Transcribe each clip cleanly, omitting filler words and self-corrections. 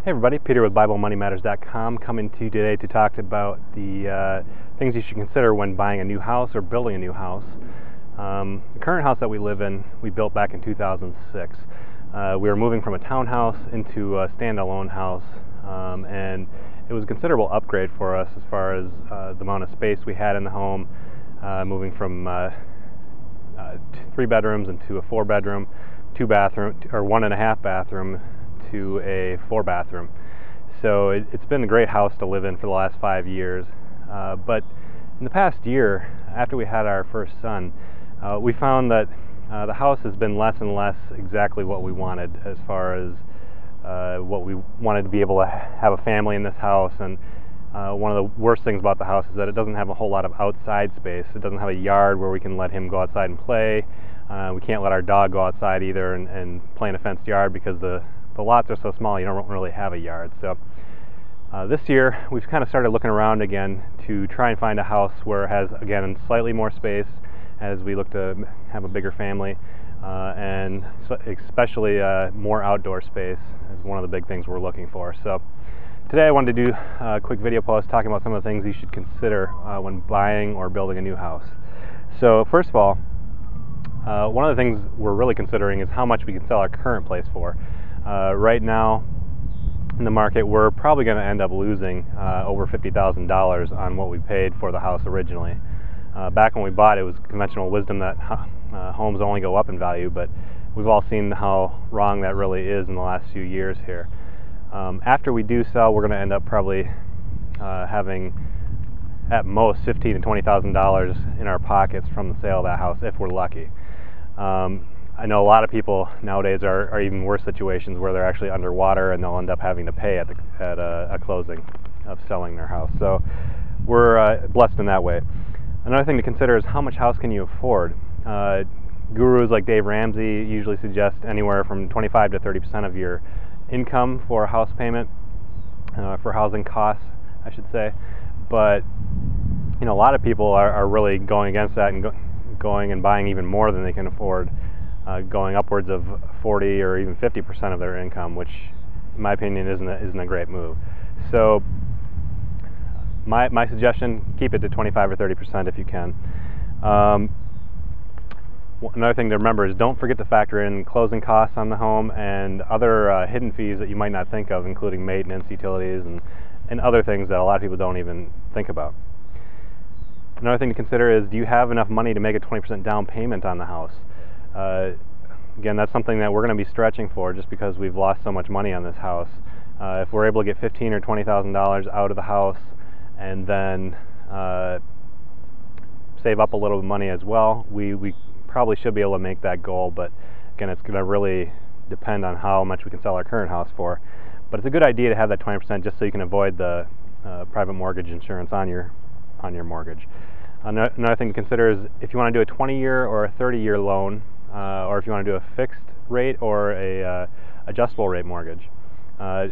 Hey everybody, Peter with BibleMoneyMatters.com coming to you today to talk about the things you should consider when buying a new house or building a new house. The current house that we live in, we built back in 2006. We were moving from a townhouse into a standalone house, and it was a considerable upgrade for us as far as the amount of space we had in the home, moving from 3 bedrooms into a 4-bedroom, 2-bathroom, or 1.5 bathroom to a 4-bathroom. So it's been a great house to live in for the last 5 years. But in the past year, after we had our first son, we found that the house has been less and less exactly what we wanted, as far as what we wanted to be able to have a family in this house. And one of the worst things about the house is that it doesn't have a whole lot of outside space. It doesn't have a yard where we can let him go outside and play. We can't let our dog go outside either and play in a fenced yard because the lots are so small you don't really have a yard. So this year we've kind of started looking around again to try and find a house where it has, again, slightly more space as we look to have a bigger family, and especially more outdoor space is one of the big things we're looking for. So today I wanted to do a quick video post talking about some of the things you should consider when buying or building a new house. So first of all, one of the things we're really considering is how much we can sell our current place for. Right now in the market, we're probably going to end up losing over $50,000 on what we paid for the house originally. Back when we bought it, it was conventional wisdom that homes only go up in value, but we've all seen how wrong that really is in the last few years here. After we do sell, we're going to end up probably having at most $15,000 to $20,000 in our pockets from the sale of that house, if we're lucky. I know a lot of people nowadays are even worse situations where they're actually underwater and they'll end up having to pay at a closing of selling their house. So we're blessed in that way. Another thing to consider is how much house can you afford. Gurus like Dave Ramsey usually suggest anywhere from 25 to 30% of your income for a house payment, for housing costs, I should say. But you know, a lot of people are really going against that and going and buying even more than they can afford, going upwards of 40 or even 50% of their income, which in my opinion isn't a great move. So my suggestion, keep it to 25 or 30% if you can. Another thing to remember is don't forget to factor in closing costs on the home and other hidden fees that you might not think of, including maintenance, utilities, and other things that a lot of people don't even think about. Another thing to consider is, do you have enough money to make a 20% down payment on the house? Again, that's something that we're going to be stretching for just because we've lost so much money on this house. If we're able to get $15,000 or $20,000 out of the house and then save up a little money as well, we probably should be able to make that goal. But again, it's going to really depend on how much we can sell our current house for. But it's a good idea to have that 20% just so you can avoid the private mortgage insurance on your mortgage. Another thing to consider is if you want to do a 20-year or a 30-year loan, or if you want to do a fixed rate or a adjustable rate mortgage. At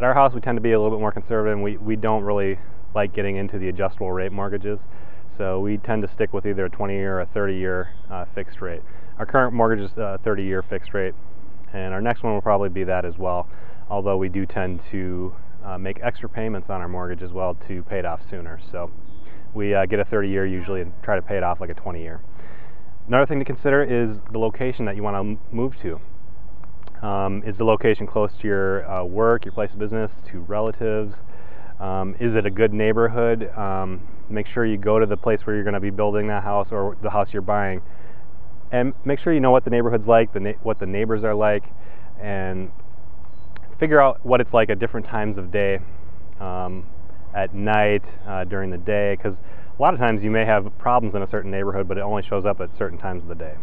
our house, we tend to be a little bit more conservative, and we don't really like getting into the adjustable rate mortgages, so we tend to stick with either a 20-year or a 30-year fixed rate. Our current mortgage is a 30-year fixed rate, and our next one will probably be that as well, although we do tend to make extra payments on our mortgage as well to pay it off sooner. So we get a 30-year usually and try to pay it off like a 20-year. Another thing to consider is the location that you want to move to. Is the location close to your work, your place of business, to relatives? Is it a good neighborhood? Make sure you go to the place where you're going to be building that house or the house you're buying, and make sure you know what the neighborhood's like, what the neighbors are like, and figure out what it's like at different times of day, at night, during the day, because a lot of times you may have problems in a certain neighborhood, but it only shows up at certain times of the day.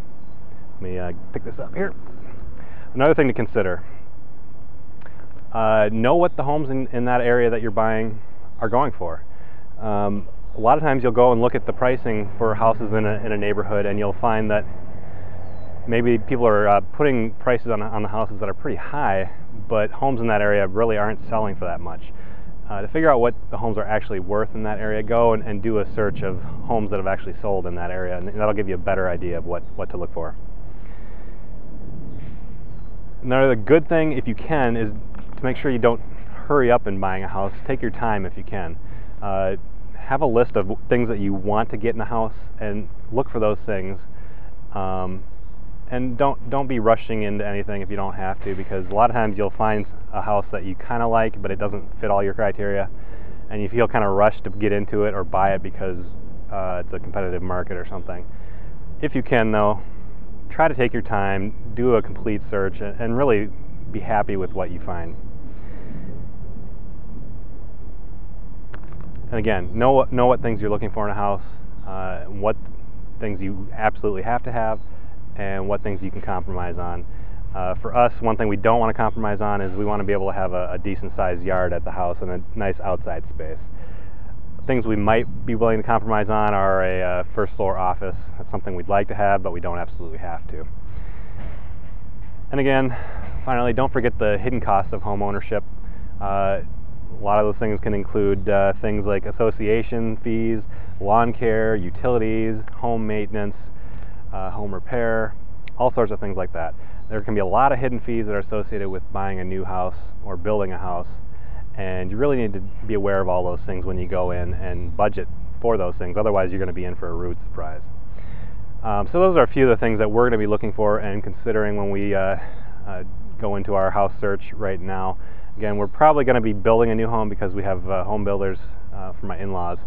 Let me pick this up here. Another thing to consider, know what the homes in that area that you're buying are going for. A lot of times you'll go and look at the pricing for houses in a neighborhood, and you'll find that maybe people are putting prices on the houses that are pretty high, but homes in that area really aren't selling for that much. To figure out what the homes are actually worth in that area, go and do a search of homes that have actually sold in that area, and that'll give you a better idea of what to look for. Another good thing, if you can, is to make sure you don't hurry up in buying a house. Take your time if you can. Have a list of things that you want to get in a house and look for those things. And don't be rushing into anything if you don't have to, because a lot of times you'll find a house that you kind of like, but it doesn't fit all your criteria, and you feel kind of rushed to get into it or buy it because it's a competitive market or something. If you can, though, try to take your time, do a complete search, and really be happy with what you find. And again, know what things you're looking for in a house, what things you absolutely have to have, and what things you can compromise on. For us, one thing we don't want to compromise on is we want to be able to have a decent sized yard at the house and a nice outside space. Things we might be willing to compromise on are a first floor office. That's something we'd like to have, but we don't absolutely have to. And again, finally, don't forget the hidden costs of home ownership. A lot of those things can include things like association fees, lawn care, utilities, home maintenance, home repair, all sorts of things like that. There can be a lot of hidden fees that are associated with buying a new house or building a house, and you really need to be aware of all those things when you go in and budget for those things. Otherwise, you're going to be in for a rude surprise. So those are a few of the things that we're going to be looking for and considering when we go into our house search right now. Again, we're probably going to be building a new home because we have home builders for my in-laws.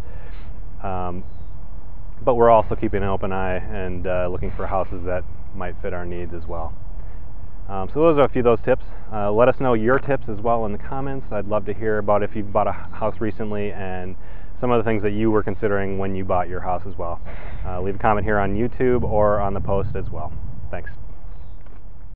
But we're also keeping an open eye and looking for houses that might fit our needs as well. So those are a few of those tips. Let us know your tips as well in the comments. I'd love to hear about if you've bought a house recently and some of the things that you were considering when you bought your house as well. Leave a comment here on YouTube or on the post as well. Thanks.